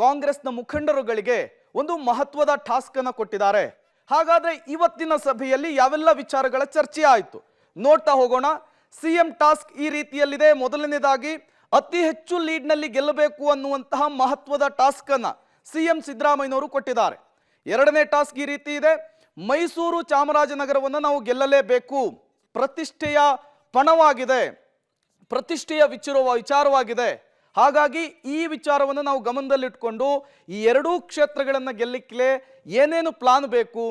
ಕಾಂಗ್ರೆಸ್ನ ಮುಖಂಡರುಗಳಿಗೆ ಒಂದು ಮಹತ್ವದ ಟಾಸ್ಕ್ ಅನ್ನು ಕೊಟ್ಟಿದ್ದಾರೆ. ಹಾಗಾದ್ರೆ ಇವತ್ತಿನ ಸಭೆಯಲ್ಲಿ ಯಾವೆಲ್ಲ ವಿಚಾರಗಳ ಚರ್ಚೆ ಆಯಿತು ನೋಡ್ತಾ ಹೋಗೋಣ. ಸಿಎಂ ಟಾಸ್ಕ್ ಈ ರೀತಿಯಲ್ಲಿದೆ. ಮೊದಲನೇದಾಗಿ ಅತಿ ಹೆಚ್ಚು ಲೀಡ್ನಲ್ಲಿ ಗೆಲ್ಲಬೇಕು ಅನ್ನುವಂತಹ ಮಹತ್ವದ ಟಾಸ್ಕ್ ಅನ್ನ ಸಿಎಂ ಸಿದ್ದರಾಮಯ್ಯನವರು ಕೊಟ್ಟಿದ್ದಾರೆ. ಎರಡನೇ ಟಾಸ್ಕ್ ಈ ರೀತಿ ಇದೆ, ಮೈಸೂರು ಚಾಮರಾಜನಗರವನ್ನು ನಾವು ಗೆಲ್ಲಲೇಬೇಕು, ಪ್ರತಿಷ್ಠೆಯ ಪಣವಾಗಿದೆ, ಪ್ರತಿಷ್ಠೆಯ ವಿಚಾರವಾಗಿದೆ. ಹಾಗಾಗಿ ಈ ವಿಚಾರವನ್ನು ನಾವು ಗಮನದಲ್ಲಿಟ್ಕೊಂಡು ಈ ಎರಡೂ ಕ್ಷೇತ್ರಗಳನ್ನು ಗೆಲ್ಲಲಿಕ್ಕೆ ಏನೇನು ಪ್ಲಾನ್ ಬೇಕು,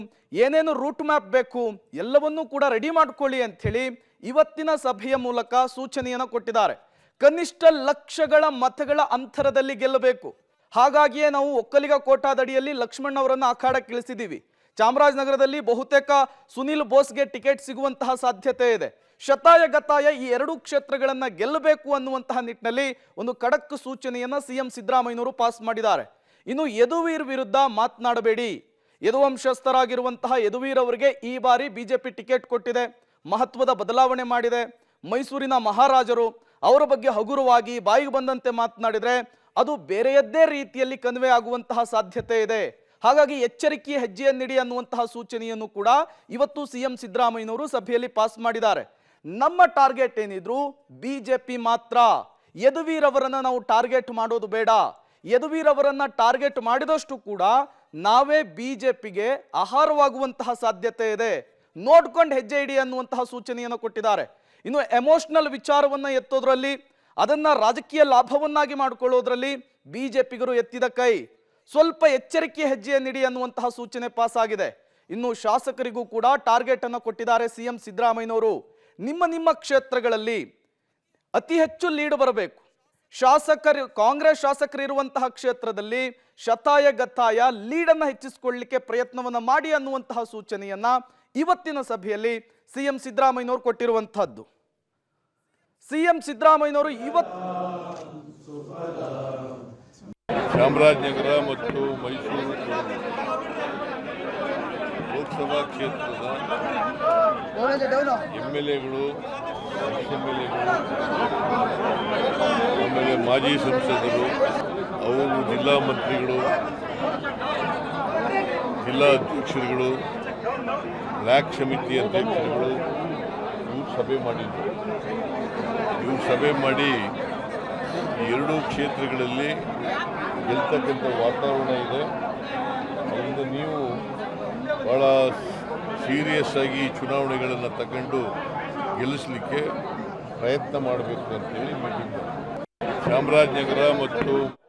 ಏನೇನು ರೂಟ್ ಮ್ಯಾಪ್ ಬೇಕು ಎಲ್ಲವನ್ನೂ ಕೂಡ ರೆಡಿ ಮಾಡ್ಕೊಳ್ಳಿ ಅಂಥೇಳಿ ಇವತ್ತಿನ ಸಭೆಯ ಮೂಲಕ ಸೂಚನೆಯನ್ನು ಕೊಟ್ಟಿದ್ದಾರೆ. ಕನಿಷ್ಠ ಲಕ್ಷಗಳ ಮತಗಳ ಅಂತರದಲ್ಲಿ ಗೆಲ್ಲಬೇಕು. ಹಾಗಾಗಿಯೇ ನಾವು ಒಕ್ಕಲಿಗ ಕೋಟಾದಡಿಯಲ್ಲಿ ಲಕ್ಷ್ಮಣ್ ಅವರನ್ನು ಅಖಾಡಕ್ಕೆ ಇಳಿಸಿದ್ದೀವಿ. ಚಾಮರಾಜನಗರದಲ್ಲಿ ಬಹುತೇಕ ಸುನಿಲ್ ಬೋಸ್ಗೆ ಟಿಕೆಟ್ ಸಿಗುವಂತಹ ಸಾಧ್ಯತೆ ಇದೆ. ಶತಾಯ ಗತಾಯ ಈ ಎರಡೂ ಕ್ಷೇತ್ರಗಳನ್ನು ಗೆಲ್ಲಬೇಕು ಅನ್ನುವಂತಹ ನಿಟ್ಟಿನಲ್ಲಿ ಒಂದು ಖಡಕ್ ಸೂಚನೆಯನ್ನ ಸಿಎಂ ಸಿದ್ದರಾಮಯ್ಯನವರು ಪಾಸ್ ಮಾಡಿದ್ದಾರೆ. ಇನ್ನು ಯದುವೀರ್ ವಿರುದ್ಧ ಮಾತನಾಡಬೇಡಿ. ಯದುವಂಶಸ್ಥರಾಗಿರುವಂತಹ ಯದುವೀರ್ ಅವರಿಗೆ ಈ ಬಾರಿ ಬಿಜೆಪಿ ಟಿಕೆಟ್ ಕೊಟ್ಟಿದೆ, ಮಹತ್ವದ ಬದಲಾವಣೆ ಮಾಡಿದೆ. ಮೈಸೂರಿನ ಮಹಾರಾಜರು ಅವರ ಬಗ್ಗೆ ಹಗುರವಾಗಿ ಬಾಯಿಗೆ ಬಂದಂತೆ ಮಾತನಾಡಿದ್ರೆ ಅದು ಬೇರೆಯದ್ದೇ ರೀತಿಯಲ್ಲಿ ಕನ್ವೆ ಆಗುವಂತಹ ಸಾಧ್ಯತೆ ಇದೆ. ಹಾಗಾಗಿ ಎಚ್ಚರಿಕೆ ಹೆಜ್ಜೆಯನ್ನಿಡಿ ಅನ್ನುವಂತಹ ಸೂಚನೆಯನ್ನು ಕೂಡ ಇವತ್ತು ಸಿಎಂ ಸಿದ್ದರಾಮಯ್ಯನವರು ಸಭೆಯಲ್ಲಿ ಪಾಸ್ ಮಾಡಿದ್ದಾರೆ. ನಮ್ಮ ಟಾರ್ಗೆಟ್ ಏನಿದ್ರು ಬಿಜೆಪಿ ಮಾತ್ರ. ಯದುವೀರ್ ಅವರನ್ನ ನಾವು ಟಾರ್ಗೆಟ್ ಮಾಡೋದು ಬೇಡ. ಯದುವೀರ್ ಅವರನ್ನ ಟಾರ್ಗೆಟ್ ಮಾಡಿದಷ್ಟು ಕೂಡ ನಾವೇ ಬಿಜೆಪಿಗೆ ಆಹಾರವಾಗುವಂತಹ ಸಾಧ್ಯತೆ ಇದೆ. ನೋಡ್ಕೊಂಡು ಹೆಜ್ಜೆ ಇಡಿ ಅನ್ನುವಂತಹ ಸೂಚನೆಯನ್ನು ಕೊಟ್ಟಿದ್ದಾರೆ. ಇನ್ನು ಎಮೋಷನಲ್ ವಿಚಾರವನ್ನ ಎತ್ತೋದ್ರಲ್ಲಿ, ಅದನ್ನ ರಾಜಕೀಯ ಲಾಭವನ್ನಾಗಿ ಮಾಡಿಕೊಳ್ಳೋದ್ರಲ್ಲಿ ಬಿಜೆಪಿಗರು ಎತ್ತಿದ ಕೈ. ಸ್ವಲ್ಪ ಎಚ್ಚರಿಕೆ ಹೆಜ್ಜೆಯನ್ನಿಡಿ ಅನ್ನುವಂತಹ ಸೂಚನೆ ಪಾಸ್ ಆಗಿದೆ. ಇನ್ನು ಶಾಸಕರಿಗೂ ಕೂಡ ಟಾರ್ಗೆಟ್ ಅನ್ನು ಕೊಟ್ಟಿದ್ದಾರೆ ಸಿಎಂ ಸಿದ್ದರಾಮಯ್ಯನವರು. ನಿಮ್ಮ ಕ್ಷೇತ್ರಗಳಲ್ಲಿ ಅತಿ ಹೆಚ್ಚು ಲೀಡ್ ಬರಬೇಕು. ಕಾಂಗ್ರೆಸ್ ಶಾಸಕರು ಇರುವಂತಹ ಕ್ಷೇತ್ರದಲ್ಲಿ ಶತಾಯ ಗತಾಯ ಲೀಡನ್ನು ಹೆಚ್ಚಿಸಿಕೊಳ್ಳಲಿಕ್ಕೆ ಪ್ರಯತ್ನವನ್ನ ಮಾಡಿ ಅನ್ನುವಂತಹ ಸೂಚನೆಯನ್ನ ಇವತ್ತಿನ ಸಭೆಯಲ್ಲಿ ಸಿಎಂ ಸಿದ್ದರಾಮಯ್ಯನವರು ಕೊಟ್ಟಿರುವಂತಹದ್ದು. ಸಿಎಂ ಸಿದ್ದರಾಮಯ್ಯನವರು ಚಾಮರಾಜನಗರ ಮತ್ತು ಮೈಸೂರು ಲೋಕಸಭಾ ಕ್ಷೇತ್ರದ ಎಂಎಲ್ಎಗಳು, ಎಕ್ಸ್-ಎಂಎಲ್ಎಗಳು, ಆಮೇಲೆ ಮಾಜಿ ಸಂಸದರು, ಅವರು ಜಿಲ್ಲಾ ಮಂತ್ರಿಗಳು, ಜಿಲ್ಲಾ ಅಧ್ಯಕ್ಷರುಗಳು, ಬ್ಲಾಕ್ ಸಮಿತಿ ಅಧ್ಯಕ್ಷರುಗಳು ಇವರು ಸಭೆ ಮಾಡಿದರು. ಇವರು ಸಭೆ ಮಾಡಿ ಈ ಎರಡೂ ಕ್ಷೇತ್ರಗಳಲ್ಲಿ ಗೆಲ್ತಕ್ಕಂಥ ವಾತಾವರಣ ಇದೆ. ಅದರಿಂದ ನೀವು ಭಾಳ ಸೀರಿಯಸ್ ಆಗಿ ಚುನಾವಣೆಗಳನ್ನು ತಗೊಂಡು ಗೆಲ್ಲಿಸಲಿಕ್ಕೆ ಪ್ರಯತ್ನ ಮಾಡಬೇಕು ಅಂತೇಳಿ ಮೀಟಿಂಗ್. ಚಾಮರಾಜನಗರ ಮತ್ತು